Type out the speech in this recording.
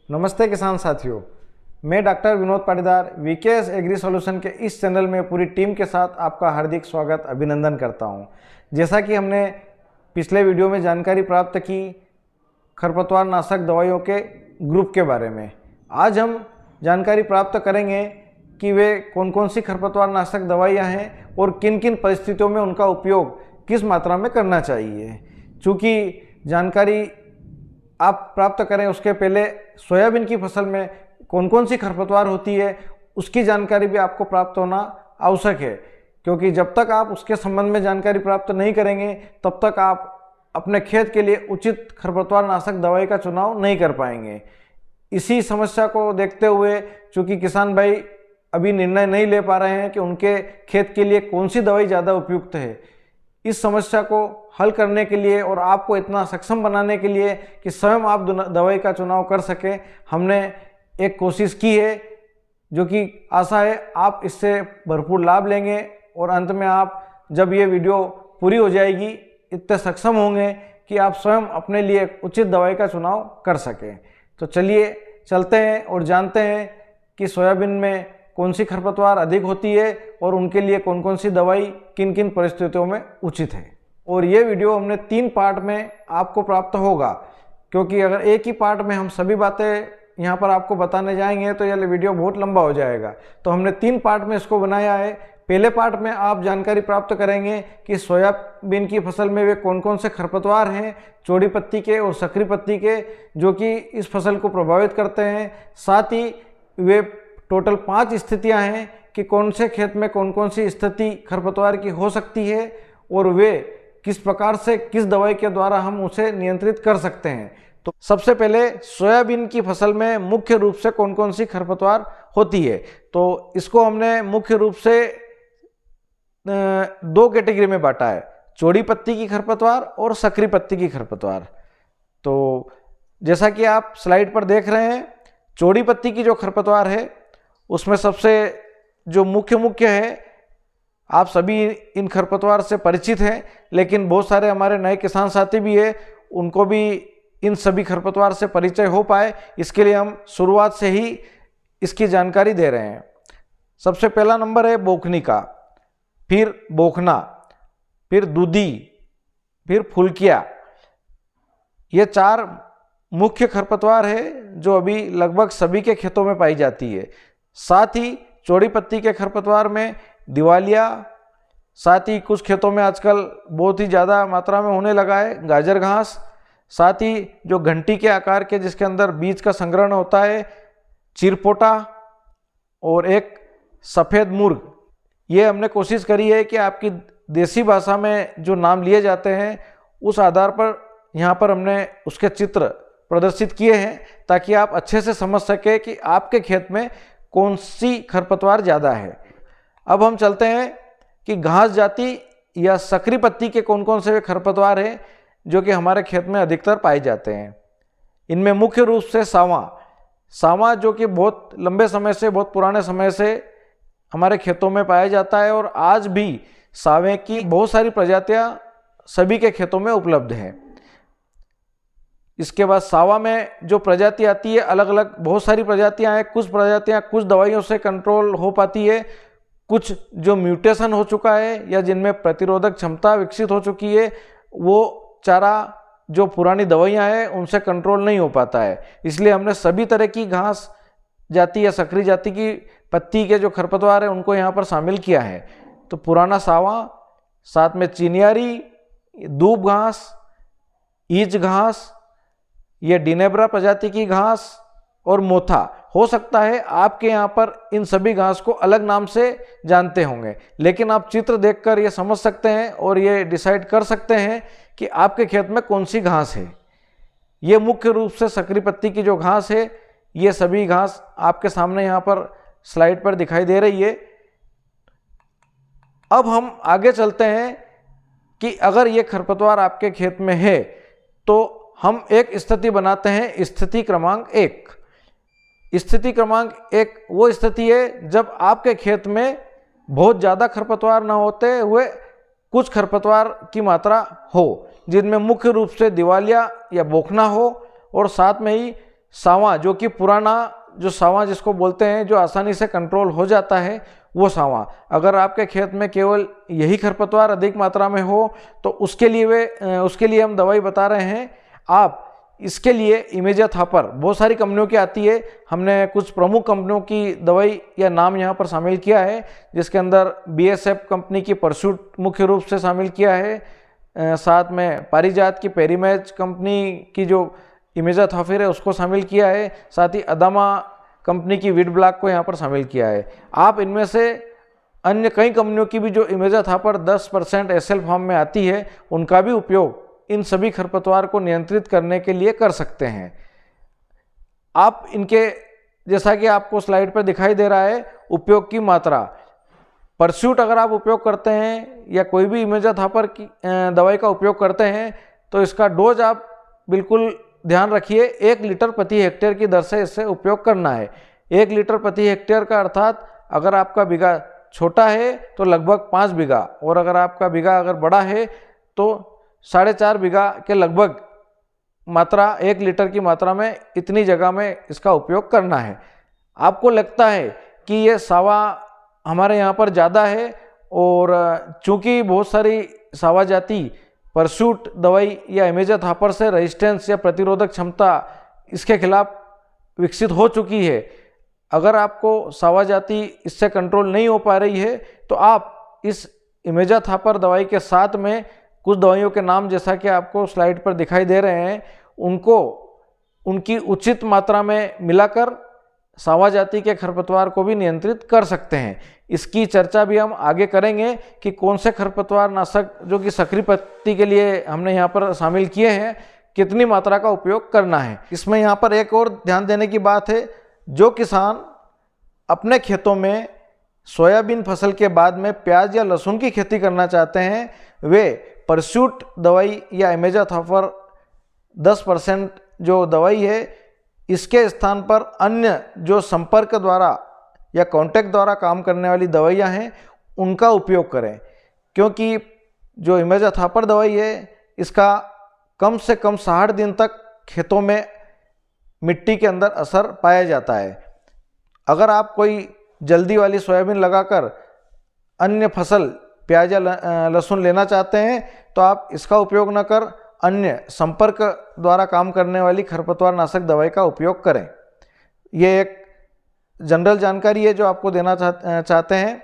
नमस्ते किसान साथियों, मैं doctor Vinod Patidar VKS agri solution के इस चैनल में पूरी टीम के साथ आपका हार्दिक स्वागत अभिनंदन करता हूं। जैसा कि हमने पिछले वीडियो में जानकारी प्राप्त की खरपतवार नाशक दवाइयों के ग्रुप के बारे में, आज हम जानकारी प्राप्त करेंगे कि वे कौन कौन सी खरपतवार नाशक दवाइयाँ हैं और किन किन परिस्थितियों में उनका उपयोग किस मात्रा में करना चाहिए। चूँकि जानकारी आप प्राप्त करें उसके पहले सोयाबीन की फसल में कौन कौन सी खरपतवार होती है उसकी जानकारी भी आपको प्राप्त होना आवश्यक है, क्योंकि जब तक आप उसके संबंध में जानकारी प्राप्त नहीं करेंगे तब तक आप अपने खेत के लिए उचित खरपतवार नाशक दवाई का चुनाव नहीं कर पाएंगे। इसी समस्या को देखते हुए चूँकि किसान भाई अभी निर्णय नहीं ले पा रहे हैं कि उनके खेत के लिए कौन सी दवाई ज़्यादा उपयुक्त है, इस समस्या को हल करने के लिए और आपको इतना सक्षम बनाने के लिए कि स्वयं आप दवाई का चुनाव कर सकें, हमने एक कोशिश की है, जो कि आशा है आप इससे भरपूर लाभ लेंगे और अंत में आप जब ये वीडियो पूरी हो जाएगी इतने सक्षम होंगे कि आप स्वयं अपने लिए उचित दवाई का चुनाव कर सकें। तो चलिए चलते हैं और जानते हैं कि सोयाबीन में कौन सी खरपतवार अधिक होती है और उनके लिए कौन कौन सी दवाई किन किन परिस्थितियों में उचित है। और ये वीडियो हमने 3 पार्ट में आपको प्राप्त होगा, क्योंकि अगर एक ही पार्ट में हम सभी बातें यहाँ पर आपको बताने जाएंगे तो यह वीडियो बहुत लंबा हो जाएगा। तो हमने 3 पार्ट में इसको बनाया है। पहले पार्ट में आप जानकारी प्राप्त करेंगे कि सोयाबीन की फसल में वे कौन कौन से खरपतवार हैं, चौड़ी पत्ती के और सकरी पत्ती के, जो कि इस फसल को प्रभावित करते हैं। साथ ही वे टोटल 5 स्थितियां हैं कि कौन से खेत में कौन कौन सी स्थिति खरपतवार की हो सकती है और वे किस प्रकार से किस दवाई के द्वारा हम उसे नियंत्रित कर सकते हैं। तो सबसे पहले सोयाबीन की फसल में मुख्य रूप से कौन कौन सी खरपतवार होती है, तो इसको हमने मुख्य रूप से 2 कैटेगरी में बांटा है, चौड़ी पत्ती की खरपतवार और सकरी पत्ती की खरपतवार। तो जैसा कि आप स्लाइड पर देख रहे हैं, चौड़ी पत्ती की जो खरपतवार है उसमें सबसे जो मुख्य है, आप सभी इन खरपतवार से परिचित हैं, लेकिन बहुत सारे हमारे नए किसान साथी भी हैं, उनको भी इन सभी खरपतवार से परिचय हो पाए, इसके लिए हम शुरुआत से ही इसकी जानकारी दे रहे हैं। सबसे पहला नंबर है बोखनी का, फिर बोखना, फिर दूधी, फिर फुलकिया। ये 4 मुख्य खरपतवार है जो अभी लगभग सभी के खेतों में पाई जाती है। साथ ही चौड़ी पत्ती के खरपतवार में दिवालिया, साथ ही कुछ खेतों में आजकल बहुत ही ज़्यादा मात्रा में होने लगा है गाजर घास, साथ ही जो घंटी के आकार के जिसके अंदर बीज का संग्रहण होता है चिरपोटा, और एक सफ़ेद मुर्ग। ये हमने कोशिश करी है कि आपकी देसी भाषा में जो नाम लिए जाते हैं उस आधार पर यहाँ पर हमने उसके चित्र प्रदर्शित किए हैं, ताकि आप अच्छे से समझ सकें कि आपके खेत में कौन सी खरपतवार ज़्यादा है। अब हम चलते हैं कि घास जाति या सकरी पत्ती के कौन कौन से खरपतवार हैं जो कि हमारे खेत में अधिकतर पाए जाते हैं। इनमें मुख्य रूप से सावा जो कि बहुत लंबे समय से, बहुत पुराने समय से हमारे खेतों में पाया जाता है और आज भी सावे की बहुत सारी प्रजातियां सभी के खेतों में उपलब्ध हैं। इसके बाद सावा में जो प्रजाति आती है, अलग अलग बहुत सारी प्रजातियां हैं। कुछ प्रजातियां कुछ दवाइयों से कंट्रोल हो पाती है, कुछ जो म्यूटेशन हो चुका है या जिनमें प्रतिरोधक क्षमता विकसित हो चुकी है, वो चारा जो पुरानी दवाइयां हैं उनसे कंट्रोल नहीं हो पाता है। इसलिए हमने सभी तरह की घास जाति या सकरी जाति की पत्ती के जो खरपतवार है उनको यहाँ पर शामिल किया है। तो पुराना सावा, साथ में चिनियारी, दूब घास, ईच घास, ये डिनेब्रा प्रजाति की घास और मोथा। हो सकता है आपके यहाँ पर इन सभी घास को अलग नाम से जानते होंगे, लेकिन आप चित्र देखकर ये समझ सकते हैं और ये डिसाइड कर सकते हैं कि आपके खेत में कौन सी घास है। ये मुख्य रूप से सकरी पत्ती की जो घास है, ये सभी घास आपके सामने यहाँ पर स्लाइड पर दिखाई दे रही है। अब हम आगे चलते हैं कि अगर ये खरपतवार आपके खेत में है तो हम एक स्थिति बनाते हैं, स्थिति क्रमांक 1। स्थिति क्रमांक 1 वो स्थिति है जब आपके खेत में बहुत ज़्यादा खरपतवार न होते हुए कुछ खरपतवार की मात्रा हो, जिनमें मुख्य रूप से दिवालिया या बोखना हो और साथ में ही सावां, जो कि पुराना जो सावां जिसको बोलते हैं, जो आसानी से कंट्रोल हो जाता है, वो सावां। अगर आपके खेत में केवल यही खरपतवार अधिक मात्रा में हो तो उसके लिए हम दवाई बता रहे हैं। आप इसके लिए इमेजा थापर, बहुत सारी कंपनियों की आती है, हमने कुछ प्रमुख कंपनियों की दवाई या नाम यहाँ पर शामिल किया है, जिसके अंदर BSF कंपनी की परसूट मुख्य रूप से शामिल किया है, साथ में पारिजात की पेरीमैच कंपनी की जो इमेजा थाफिर है उसको शामिल किया है, साथ ही अदामा कंपनी की वीड ब्लॉक को यहाँ पर शामिल किया है। आप इनमें से अन्य कई कंपनियों की भी जो इमेजा थापर 10% SL फॉर्म में आती है, उनका भी उपयोग इन सभी खरपतवार को नियंत्रित करने के लिए कर सकते हैं। आप इनके, जैसा कि आपको स्लाइड पर दिखाई दे रहा है, उपयोग की मात्रा, परस्यूट अगर आप उपयोग करते हैं या कोई भी इमेजा थापर की दवाई का उपयोग करते हैं तो इसका डोज आप बिल्कुल ध्यान रखिए, 1 लीटर प्रति हेक्टेयर की दर से इससे उपयोग करना है। 1 लीटर प्रति हेक्टेयर का अर्थात अगर आपका बीघा छोटा है तो लगभग 5 बीघा, और अगर आपका बीघा अगर बड़ा है तो 4.5 बीघा के लगभग मात्रा, 1 लीटर की मात्रा में इतनी जगह में इसका उपयोग करना है। आपको लगता है कि ये सावा हमारे यहाँ पर ज़्यादा है, और चूँकि बहुत सारी सावा जाति परसूट दवाई या इमेजा थापर से रेजिस्टेंस या प्रतिरोधक क्षमता इसके खिलाफ विकसित हो चुकी है, अगर आपको सावा जाति इससे कंट्रोल नहीं हो पा रही है तो आप इस इमेजा थापर दवाई के साथ में कुछ दवाइयों के नाम, जैसा कि आपको स्लाइड पर दिखाई दे रहे हैं, उनको उनकी उचित मात्रा में मिलाकर सावा जाति के खरपतवार को भी नियंत्रित कर सकते हैं। इसकी चर्चा भी हम आगे करेंगे कि कौन से खरपतवार नाशक जो कि सक्रिय पत्ती के लिए हमने यहाँ पर शामिल किए हैं, कितनी मात्रा का उपयोग करना है। इसमें यहाँ पर एक और ध्यान देने की बात है, जो किसान अपने खेतों में सोयाबीन फसल के बाद में प्याज या लहसुन की खेती करना चाहते हैं, वे परस्यूट दवाई या इमेजा थापर 10% जो दवाई है, इसके स्थान पर अन्य जो संपर्क द्वारा या कांटेक्ट द्वारा काम करने वाली दवाइयाँ हैं उनका उपयोग करें, क्योंकि जो इमेजा थापर दवाई है इसका कम से कम 60 दिन तक खेतों में मिट्टी के अंदर असर पाया जाता है। अगर आप कोई जल्दी वाली सोयाबीन लगाकर अन्य फसल प्याज या लहसुन लेना चाहते हैं तो आप इसका उपयोग न कर अन्य संपर्क द्वारा काम करने वाली खरपतवार नाशक दवाई का उपयोग करें। ये एक जनरल जानकारी है जो आपको देना चाहते हैं।